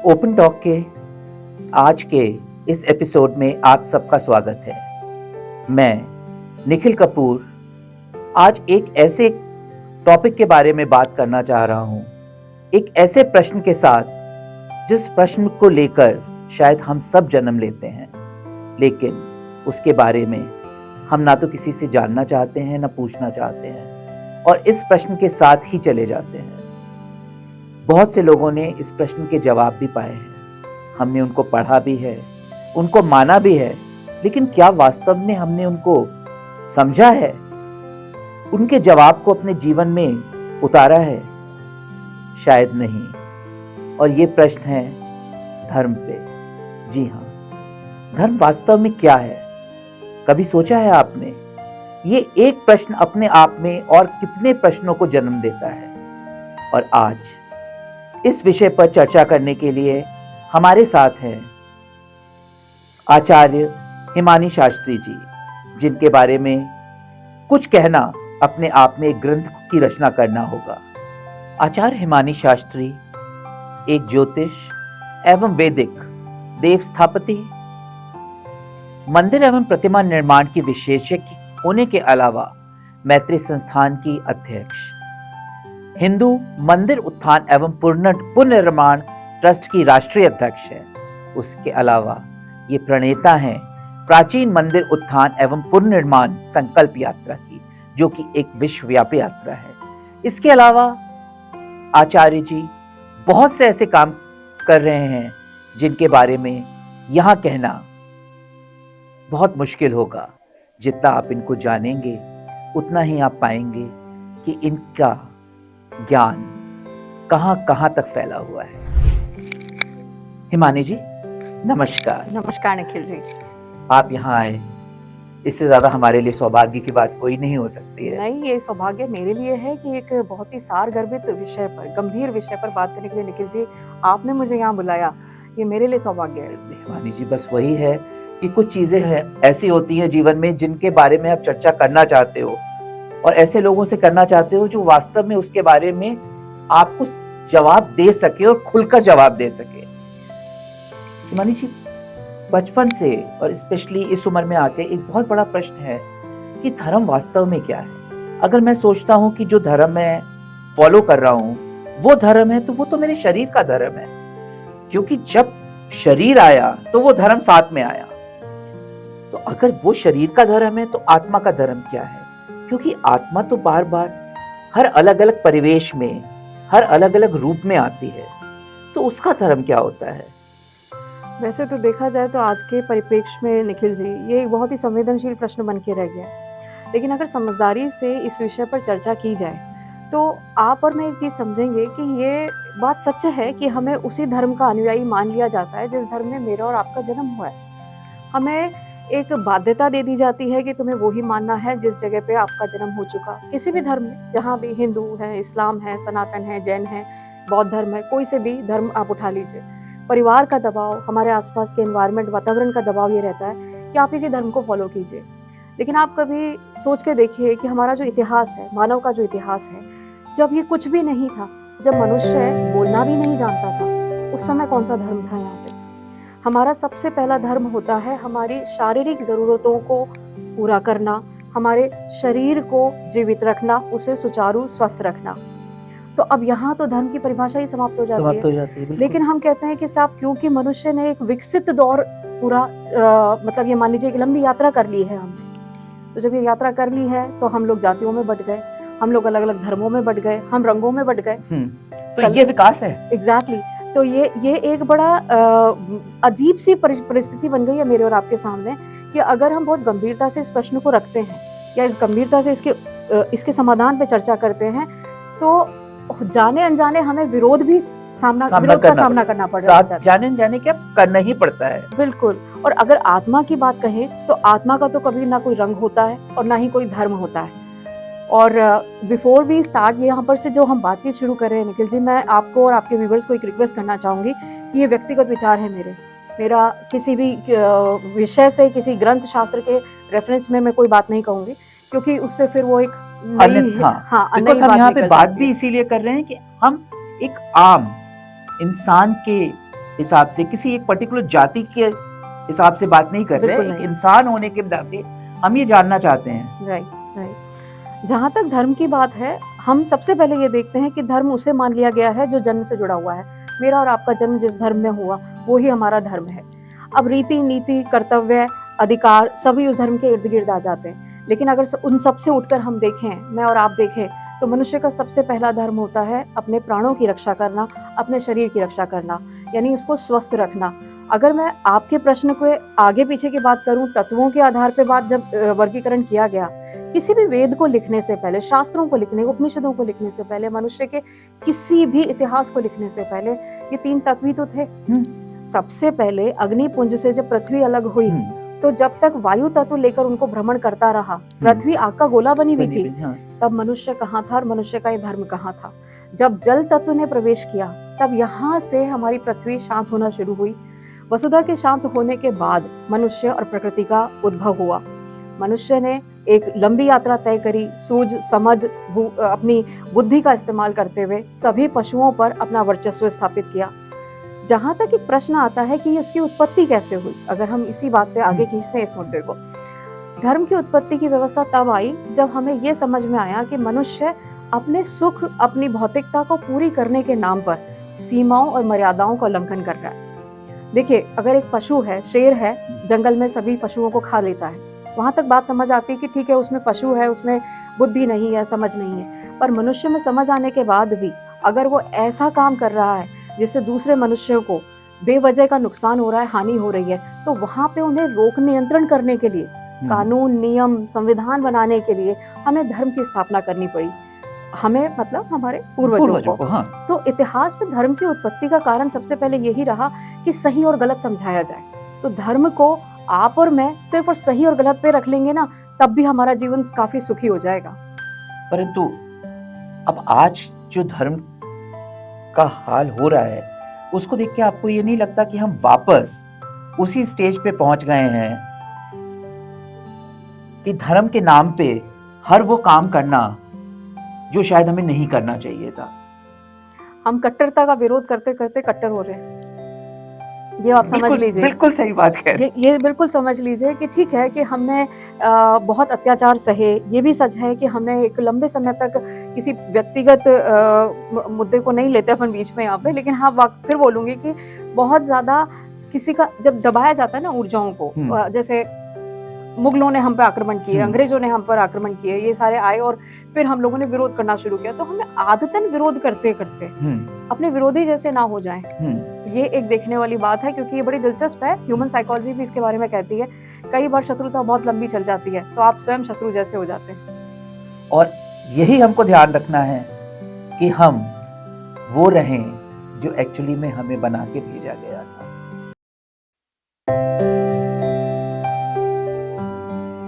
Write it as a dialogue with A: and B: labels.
A: Open talk के आज के इस एपिसोड में आप सबका स्वागत है। मैं निखिल कपूर आज एक ऐसे टॉपिक के बारे में बात करना चाह रहा हूं, एक ऐसे प्रश्न के साथ जिस प्रश्न को लेकर शायद हम सब जन्म लेते हैं, लेकिन उसके बारे में हम ना तो किसी से जानना चाहते हैं ना पूछना चाहते हैं और इस प्रश्न के साथ ही चले जाते हैं। बहुत से लोगों ने इस प्रश्न के जवाब भी पाए हैं, हमने उनको पढ़ा भी है, उनको माना भी है, लेकिन क्या वास्तव में हमने उनको समझा है, उनके जवाब को अपने जीवन में उतारा है? शायद नहीं। और ये प्रश्न है धर्म पे। जी हाँ, धर्म वास्तव में क्या है? कभी सोचा है आपने? ये एक प्रश्न अपने आप में और कितने प्रश्नों को जन्म देता है। और आज इस विषय पर चर्चा करने के लिए हमारे साथ हैं आचार्य हिमानी शास्त्री जी, जिनके बारे में कुछ कहना अपने आप में एक ग्रंथ की रचना करना होगा। आचार्य हिमानी शास्त्री एक ज्योतिष एवं वैदिक देव स्थापति, मंदिर एवं प्रतिमा निर्माण की विशेषज्ञ होने के अलावा मैत्री संस्थान की अध्यक्ष, हिंदू मंदिर उत्थान एवं पुनर्निर्माण ट्रस्ट की राष्ट्रीय अध्यक्ष है। उसके अलावा ये प्रणेता हैं प्राचीन मंदिर उत्थान एवं पुनर्निर्माण संकल्प यात्रा की, जो कि एक विश्वव्यापी यात्रा है। इसके अलावा आचार्य जी बहुत से ऐसे काम कर रहे हैं जिनके बारे में यहाँ कहना बहुत मुश्किल होगा। जितना आप इनको जानेंगे उतना ही आप पाएंगे कि इनका ज्ञान कहां कहां तक फैला हुआ है। हिमानी जी नमस्कार।
B: नमस्कार निखिल जी।
A: आप यहाँ आए, इससे ज्यादा हमारे लिए सौभाग्य की बात कोई नहीं हो सकती है।
B: नहीं, ये सौभाग्य मेरे लिए है कि एक बहुत ही सारगर्भित विषय पर, गंभीर विषय पर बात करने के लिए निखिल जी आपने मुझे यहाँ बुलाया, ये मेरे लिए सौभाग्य है।
A: हिमानी जी बस वही है कि कुछ चीजें हैं ऐसी होती हैं जीवन में जिनके बारे में आप चर्चा करना चाहते हो और ऐसे लोगों से करना चाहते हो जो वास्तव में उसके बारे में आपको जवाब दे सके और खुलकर जवाब दे सके। हिमानी जी, बचपन से और स्पेशली इस उम्र में आके एक बहुत बड़ा प्रश्न है कि धर्म वास्तव में क्या है। अगर मैं सोचता हूँ कि जो धर्म मैं फॉलो कर रहा हूँ वो धर्म है, तो वो तो मेरे शरीर का धर्म है, क्योंकि जब शरीर आया तो वो धर्म साथ में आया। तो अगर वो शरीर का धर्म है तो आत्मा का धर्म क्या है? क्योंकि आत्मा तो बार बार हर अलग अलग परिवेश में, हर अलग अलग रूप में आती है, तो उसका धर्म क्या होता है?
B: वैसे तो देखा जाए तो आज के परिप्रेक्ष्य में निखिल जी ये एक बहुत ही संवेदनशील प्रश्न बन के रह गया, लेकिन अगर समझदारी से इस विषय पर चर्चा की जाए तो आप और मैं एक चीज़ समझेंगे कि ये बात सच है कि हमें उसी धर्म का अनुयायी मान लिया जाता है जिस धर्म में मेरा और आपका जन्म हुआ है। हमें एक बाध्यता दे दी जाती है कि तुम्हें वो ही मानना है जिस जगह पे आपका जन्म हो चुका, किसी भी धर्म में, जहाँ भी हिंदू है, इस्लाम है, सनातन है, जैन है, बौद्ध धर्म है, कोई से भी धर्म आप उठा लीजिए। परिवार का दबाव, हमारे आसपास के एनवायरनमेंट, वातावरण का दबाव ये रहता है कि आप इसी धर्म को फॉलो कीजिए। लेकिन आप कभी सोच के देखिए कि हमारा जो इतिहास है, मानव का जो इतिहास है, जब ये कुछ भी नहीं था, जब मनुष्य बोलना भी नहीं जानता था, उस समय कौन सा धर्म था यहाँ पे? हमारा सबसे पहला धर्म होता है हमारी शारीरिक ज़रूरतों को पूरा करना, हमारे शरीर को जीवित रखना, उसे सुचारू स्वस्थ रखना। तो अब यहाँ तो धर्म की परिभाषा ही समाप्त हो जाती है। लेकिन हम कहते हैं कि साहब क्योंकि मनुष्य ने एक विकसित दौर पूरा मतलब ये मान लीजिए एक लंबी यात्रा कर ली है हमने, तो जब ये यात्रा कर ली है तो हम लोग जातियों में बट गए, हम लोग अलग अलग धर्मों में बट गए, हम रंगों में बट गए।
A: तो ये विकास है।
B: एग्जैक्टली। तो ये एक बड़ा अजीब सी परिस्थिति बन गई है मेरे और आपके सामने कि अगर हम बहुत गंभीरता से इस प्रश्न को रखते हैं या इस गंभीरता से इसके समाधान पे चर्चा करते हैं तो जाने अनजाने हमें विरोध का सामना करना पड़ रहा है।
A: जाने अनजाने क्या करना ही पड़ता है।
B: बिल्कुल। और अगर आत्मा की बात कहें तो आत्मा का तो कभी ना कोई रंग होता है और ना ही कोई धर्म होता है। और बिफोर वी स्टार्ट यहाँ पर से जो हम बातचीत शुरू कर रहे हैं निखिल जी, मैं आपको और आपके व्यूवर्स को एक रिक्वेस्ट करना चाहूँगी कि ये व्यक्तिगत विचार है मेरा किसी भी विषय से, किसी ग्रंथ शास्त्र के रेफरेंस में मैं कोई बात नहीं कहूँगी, क्योंकि उससे फिर वो एक
A: अन्यथा
B: हाँ,
A: बिकॉज
B: नई
A: हम
B: बात
A: यहाँ पे
B: निकल
A: बात
B: सकती
A: भी
B: है।
A: इसीलिए कर रहे हैं कि हम एक आम इंसान के हिसाब से किसी एक पर्टिकुलर जाति के हिसाब से बात नहीं कर रहे,
B: बिल्कुल
A: एक
B: नहीं।
A: इंसान होने के नाते हम ये जानना चाहते हैं।
B: Right, right. जहाँ तक धर्म की बात है, हम सबसे पहले ये देखते हैं कि धर्म उसे मान लिया गया है जो जन्म से जुड़ा हुआ है। मेरा और आपका जन्म जिस धर्म में हुआ, वो ही हमारा धर्म है। अब रीति, नीति, कर्तव्य, अधिकार सभी उस धर्म के इर्द-गिर्द आ जाते हैं। लेकिन अगर उन सब से उठकर हम देखें, मैं और आप देखें, तो मनुष्य का सबसे पहला धर्म होता है अपने प्राणों की रक्षा करना, अपने शरीर की रक्षा करना, यानी उसको स्वस्थ रखना। अगर मैं आपके प्रश्न को आगे पीछे की बात करूं, तत्वों के आधार पे बात जब वर्गीकरण किया गया, किसी भी वेद को लिखने से पहले, शास्त्रों को लिखने, उपनिषदों को लिखने से पहले, मनुष्य के किसी भी इतिहास को लिखने से पहले ये 3 तत्व ही तो थे। सबसे पहले अग्नि पुंज से जब पृथ्वी अलग हुई, तो जब तक वायु तत्व लेकर उनको भ्रमण करता रहा, पृथ्वी आग का गोला बनी हुई थी, तब मनुष्य कहाँ था और मनुष्य का ये धर्म कहाँ था। जब जल तत्व ने प्रवेश किया, तब यहाँ से हमारी पृथ्वी शांत होना शुरू हुई। वसुधा के शांत होने के बाद मनुष्य और प्रकृति का उद्भव हुआ। मनुष्य ने एक लंबी यात्रा तय करी, सूझ समझ अपनी बुद्धि का इस्तेमाल करते हुए सभी पशुओं पर अपना वर्चस्व स्थापित किया। जहां तक एक प्रश्न आता है कि इसकी उत्पत्ति कैसे हुई, अगर हम इसी बात पे आगे खींचते हैं इस मुद्दे को, धर्म की उत्पत्ति की व्यवस्था तब आई जब हमें ये समझ में आया कि मनुष्य अपने सुख, अपनी भौतिकता को पूरी करने के नाम पर सीमाओं और मर्यादाओं का उल्लंघन कर रहा है। देखिए, अगर एक पशु है, शेर है, जंगल में सभी पशुओं को खा लेता है, वहां तक बात समझ आती है कि ठीक है, उसमें पशु है, उसमें बुद्धि नहीं है, समझ नहीं है। पर मनुष्य में समझ आने के बाद भी अगर वो ऐसा काम कर रहा है जिससे दूसरे मनुष्यों को बेवजह का नुकसान हो रहा है, हानि हो रही है, तो वहां पे उन्हें रोक, नियंत्रण करने के लिए कानून, नियम, संविधान बनाने के लिए हमें धर्म की स्थापना करनी पड़ी। हमें मतलब हमारे पूर्वजों को। हाँ। तो इतिहास में धर्म की उत्पत्ति का कारण सबसे पहले यही रहा कि सही और गलत समझाया जाए। तो धर्म को आप और मैं सिर्फ और सही और गलत पे रख लेंगे ना, तब भी हमारा जीवन काफी सुखी हो जाएगा।
A: परंतु अब आज जो धर्म का हाल हो रहा है, उसको देख के आपको ये नहीं लगता कि हम वापस उसी स्टेज पे पहुंच गए हैं कि धर्म के नाम पे हर वो काम करना जो शायद हमें नहीं करना चाहिए था?
B: हम कट्टरता का विरोध करते करते कट्टर हो रहे हैं, ये आप समझ लीजिए।
A: बिल्कुल सही बात कह रहे हैं।
B: ये बिल्कुल समझ लीजिए कि ठीक है कि हमने बहुत अत्याचार सहे, ये भी सच है कि हमने एक लंबे समय तक किसी व्यक्तिगत मुद्दे को नहीं लेते अपन बीच में यहाँ पे, लेकिन हाँ फिर बोलूंगी कि बहुत ज्यादा किसी का जब दबाया जाता है ना ऊर्जाओं को, जैसे मुगलों ने हम पे आक्रमण किए, अंग्रेजों ने हम पर आक्रमण किए, ये सारे आए और फिर हम लोगों ने विरोध करना शुरू किया, तो हमें आदतन विरोध करते करते अपने विरोधी जैसे ना हो जाएं। ये एक देखने वाली बात है, क्योंकि ये बड़ी दिलचस्प है। ह्यूमन साइकोलॉजी भी इसके बारे में कहती है कई बार शत्रुता बहुत लंबी चल जाती है तो आप स्वयं शत्रु जैसे हो जाते हैं।
A: और यही हमको ध्यान रखना है कि हम वो रहें जो एक्चुअली में हमें बना के भेजा गया था।